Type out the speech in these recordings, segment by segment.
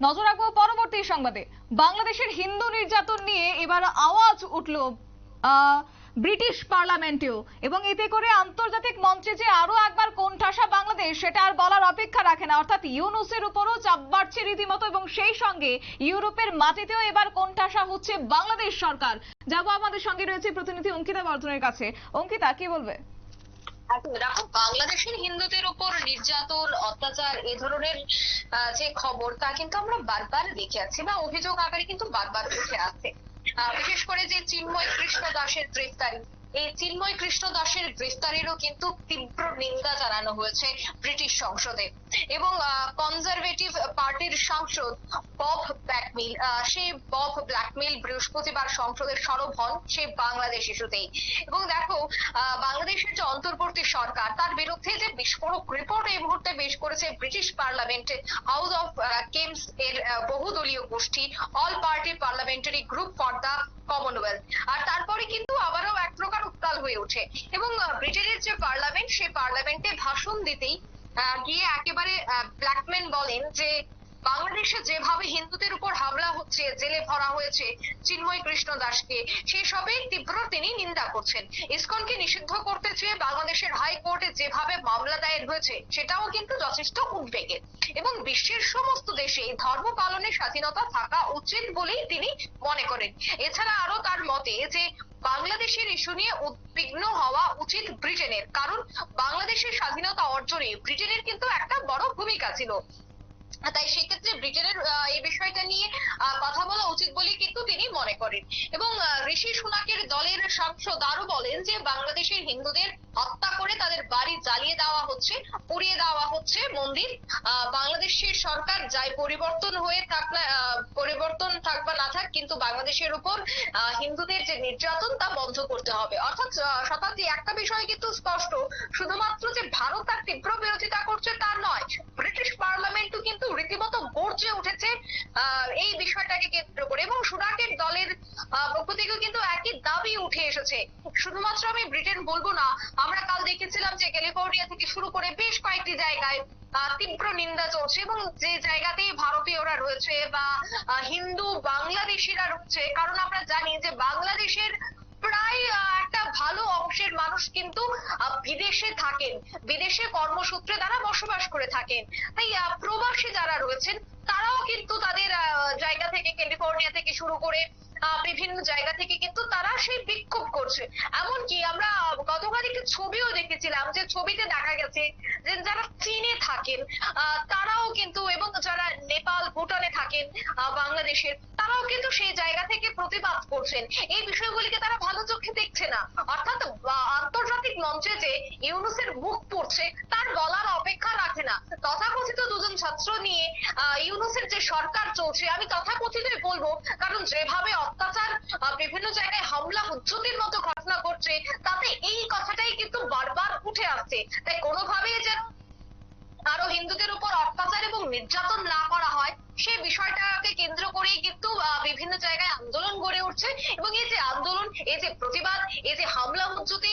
নজর রাখবো পরবর্তী সংবাদে। বাংলাদেশের হিন্দু নির্যাতন নিয়ে এবার আওয়াজ উঠল ব্রিটিশ পার্লামেন্টেও, এবং এতে করে আন্তর্জাতিক মঞ্চে যে আরো একবার কোণঠাসা বাংলাদেশ সেটা আর বলার অপেক্ষা রাখে না। অর্থাৎ ইউনূসের উপরও চাপ বাড়ছে রীতিমতো, এবং সেই সঙ্গে ইউরোপের মাটিতেও এবার কোণঠাসা হচ্ছে বাংলাদেশ সরকার। যাবো আমাদের সঙ্গে রয়েছে প্রতিনিধি অঙ্কিতা বর্ধনের কাছে। অঙ্কিতা, কি বলবে? দেখো, বাংলাদেশের হিন্দুদের উপর নির্যাতন, অত্যাচার, এ ধরনের যে খবর তা কিন্তু আমরা বারবার দেখে আছি বা অভিযোগ আকারে কিন্তু বারবার উঠে আসছে। বিশেষ করে যে চিন্ময় কৃষ্ণ দাসের গ্রেফতারি, এই চিন্ময় কৃষ্ণ দাসের গ্রেফতারিরও কিন্তু তীব্র নিন্দা জানানো হয়েছে ব্রিটিশ সংসদে। এবং কনজারভেটিভ পার্টির সাংসদ বব ব্ল্যাকমিল, সেই বব ব্ল্যাকমিল বৃহস্পতিবার সংসদের সরব হন সেই বাংলাদেশ ইস্যুতেই। এবং দেখো, বাংলাদেশের যে অন্তর্বর্তী সরকার তার বিরুদ্ধে যে বিস্ফোরক রিপোর্ট এই মুহূর্তে পেশ করেছে ব্রিটিশ পার্লামেন্টে হাউস অফ কেমস এর বহুদলীয় গোষ্ঠী all party parliamentary group for the commonwealth. আর তারপরে কিন্তু আবারও এক প্রকার উত্তাল হয়ে ওঠে এবং ব্রিটেনের যে পার্লামেন্ট সেই পার্লামেন্টে ভাষণ দিতেই গিয়ে একেবারে ব্ল্যাকম্যান বলেন যে বাংলাদেশে যেভাবে হিন্দুদের উপর হামলা হচ্ছে, জেলে ভরা হয়েছে চিন্ময় কৃষ্ণ দাসকে, সেসবের তীব্র তিনি নিন্দা করছেন। ইসকনকে নিষিদ্ধ করতে চেয়ে বাংলাদেশের হাইকোর্টে যেভাবে মামলা দায়ের হয়েছে সেটাও কিন্তু যথেষ্ট উদ্বেগের, এবং বিশ্বের সমস্ত দেশে ধর্ম পালনের স্বাধীনতা থাকা উচিত বলেই তিনি মনে করেন। এছাড়া আরো তার মতে যে বাংলাদেশের ইস্যু নিয়ে উদ্বিগ্ন হওয়া উচিত ব্রিটেনের, কারণ বাংলাদেশের স্বাধীনতা অর্জনে ব্রিটেনের কিন্তু একটা বড় ভূমিকা ছিল। তাই সেক্ষেত্রে ব্রিটেনের এই বিষয়টা নিয়ে কথা বলা উচিত বলে কিন্তু তিনি মনে করেন। এবং ঋষি সুনাকের দলের সাংসদ আরো বলেন যে বাংলাদেশের হিন্দুদের হত্যা করে তাদের বাড়ি জ্বালিয়ে দেওয়া হচ্ছে, পুড়িয়ে দেওয়া হচ্ছে মন্দির। বাংলাদেশের সরকার যাই পরিবর্তন হয়ে পরিবর্তন থাক বা না থাক, কিন্তু বাংলাদেশের উপর হিন্দুদের যে নির্যাতন তা বন্ধ করতে হবে। অর্থাৎ শতাব্দী একটা বিষয় কিন্তু স্পষ্ট, শুধুমাত্র যে ভারত তার তীব্র বিরোধিতা করছে তা নয়, ব্রিটিশ পার্লামেন্টও কিন্তু রীতিমতো গর্জে উঠেছে এই বিষয়টাকে কেন্দ্র করে। এবং সুনাকের দলের পক্ষ থেকেও কিন্তু একই দাবি উঠে এসেছে। শুধুমাত্র আমি ব্রিটেন বলবো না, আমরা কাল দেখেছিলাম যে ক্যালিফোর্নিয়া থেকে শুরু করে বেশ কয়েকটি জায়গায় তীব্র নিন্দা চলছে, এবং যে জায়গাতেই ভারতীয়রা রয়েছে বা হিন্দু বাংলাদেশিরা রয়েছে, কারণ আমরা জানি যে বাংলাদেশের প্রায় একটা ভালো অংশের মানুষ কিন্তু বিদেশে থাকেন, বিদেশে কর্মসূত্রে তারা বসবাস করে থাকেন। তাই প্রবাসী যারা রয়েছেন তারাও কিন্তু তাদের জায়গা থেকে, ক্যালিফোর্নিয়া থেকে শুরু করে বিভিন্ন জায়গা থেকে কিন্তু তারা সেই বিক্ষোভ করছে। এমনকি আমরা গতকাল একটি ছবিও দেখেছিলাম, যে ছবিতে দেখা গেছে যে যারা চীনে থাকেন তারাও কিন্তু, এবং যারা নেপাল ভুটানে থাকেন বাংলাদেশের, তারাও কিন্তু সেই জায়গা থেকে প্রতিবাদ করছেন। এই বিষয়গুলিকে তারা ভালো চোখে দেখছে না। অর্থাৎ আন্তর্জাতিক মঞ্চে যে ইউনূসের মুখ পড়ছে তার বলার অপেক্ষা রাখে না। তথাকথিত দুজন ছাত্র নিয়ে ইউনূসের যে সরকার চলছে, আমি তথাকথিতই বলবো, কারণ যেভাবে অত্যাচার, বিভিন্ন জায়গায় হামলা হুজ্জতির মতো ঘটনা ঘটছে, তাতে এই কথাটাই কিন্তু বারবার উঠে আসছে। তাই কোনোভাবেই যেন আরো হিন্দুদের উপর অত্যাচার এবং নির্যাতন না করা হয়, সেই বিষয়টাকে কেন্দ্র করেই কিন্তু বিভিন্ন জায়গায় আন্দোলন গড়ে উঠছে। এবং এই যে আন্দোলন, এই যে প্রতিবাদ, এই যে হামলা হুজ্জতি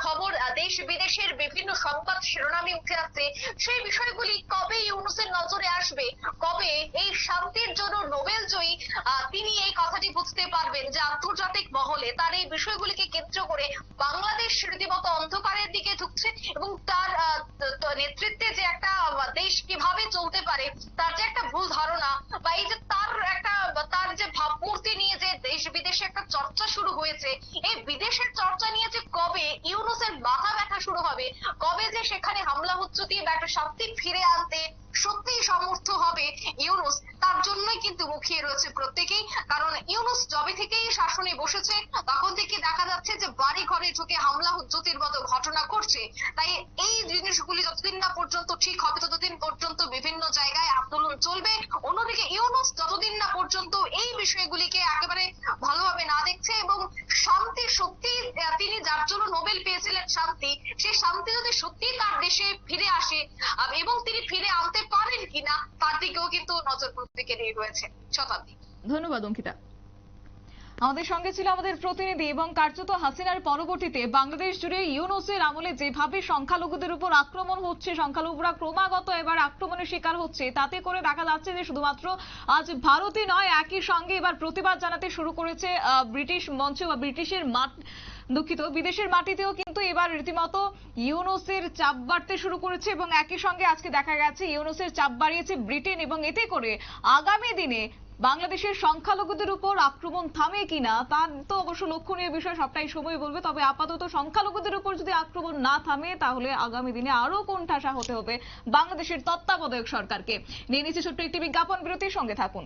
খবর দেশ বিদেশের বিভিন্ন সংবাদ শিরোনামে উঠে আসছে, সেই বিষয়গুলি কবে ইউনূসের নজরে আসবে, কবে এই শান্তির জন্য নোবেল জয়ী তিনি এই কথাটি বুঝতে পারবেন যে আন্তর্জাতিক মহলে তার এই বিষয়গুলিকে কেন্দ্র করে বাংলাদেশ রীতিমতো অন্ধকারের দিকে ঢুকছে, এবং তার নেতৃত্বে যে একটা দেশ কিভাবে চলতে পারে তার যে একটা ভুল ধারণা, বা এই যে তার যে ভাবমূর্তি নিয়ে যে দেশ বিদেশে একটা চর্চা শুরু হয়েছে, এই বিদেশের চর্চা নিয়ে যে কবে ইউনূসের মাথা ব্যথা শুরু হবে, কবে যে সেখানে হামলা হুজ্জতি বা একটা শান্তি ফিরে আনতে সত্যিই সমর্থ হবে ইউনূস, তার জন্যই কিন্তু মুখিয়ে রয়েছে প্রত্যেকেই। কারণ ইউনূস যবে থেকেই শাসনে বসেছে তখন থেকে দেখা যাচ্ছে যে বাড়ি ঘরে ঢুকে হামলা হুজ্জতির মতো ঘটনা ঘটছে। তাই এই জিনিসগুলি যতদিন না পর্যন্ত ঠিক হবে ততদিন পর্যন্ত বিভিন্ন জায়গায় আন্দোলন চলবে। অন্যদিকে ইউনূস যতদিন না পর্যন্ত এই বিষয়গুলিকে একেবারে ভালোভাবে না দেখছে, এবং শান্তি সত্যি তিনি যার জন্য নোবেল পেয়েছিলেন শান্তি, সেই শান্তি যদি সত্যি তার দেশে ফিরে আসে এবং তিনি ফিরে আনতে পারেন কিনা তার দিকেও কিন্তু নজর প্রত্যেকেরই রয়েছে। শতাব্দী। ধন্যবাদ অঙ্কিতা। আমাদের সঙ্গে ছিল আমাদের প্রতিনিধি এবং কার্যত হাসিনার পরবর্তীতে বাংলাদেশ জুড়ে ইউনূসের আমলে যেভাবে সংখ্যালঘুদের উপর আক্রমণ হচ্ছে, সংখ্যালঘুরা ক্রমাগত এবার আক্রমণের শিকার হচ্ছে, তাতে করে দেখা যাচ্ছে যে শুধুমাত্র আজ ভারতই নয়, একই সঙ্গে এবার প্রতিবাদ জানাতে শুরু করেছে ব্রিটিশ মঞ্চ বা ব্রিটিশের বিদেশের মাটিতেও কিন্তু এবার রীতিমতো ইউনূসের চাপ বাড়তে শুরু করেছে এবং একই সঙ্গে আজকে দেখা গেছে ইউনূসের চাপ বাড়িয়েছে ব্রিটেন এবং এতে করে আগামী দিনে বাংলাদেশের সংখ্যালঘুদের উপর আক্রমণ থামে কিনা তা তো অবশ্য লক্ষণীয় বিষয়, সবটাই সময় বলবে। তবে আপাতত সংখ্যালঘুদের উপর যদি আক্রমণ না থামে তাহলে আগামী দিনে আরো কোণঠাসা হতে হবে বাংলাদেশের তত্ত্বাবধায়ক সরকারকে। নিয়ে নিচ্ছে ছোট্ট একটি বিজ্ঞাপন বিরতির সঙ্গে থাকুন।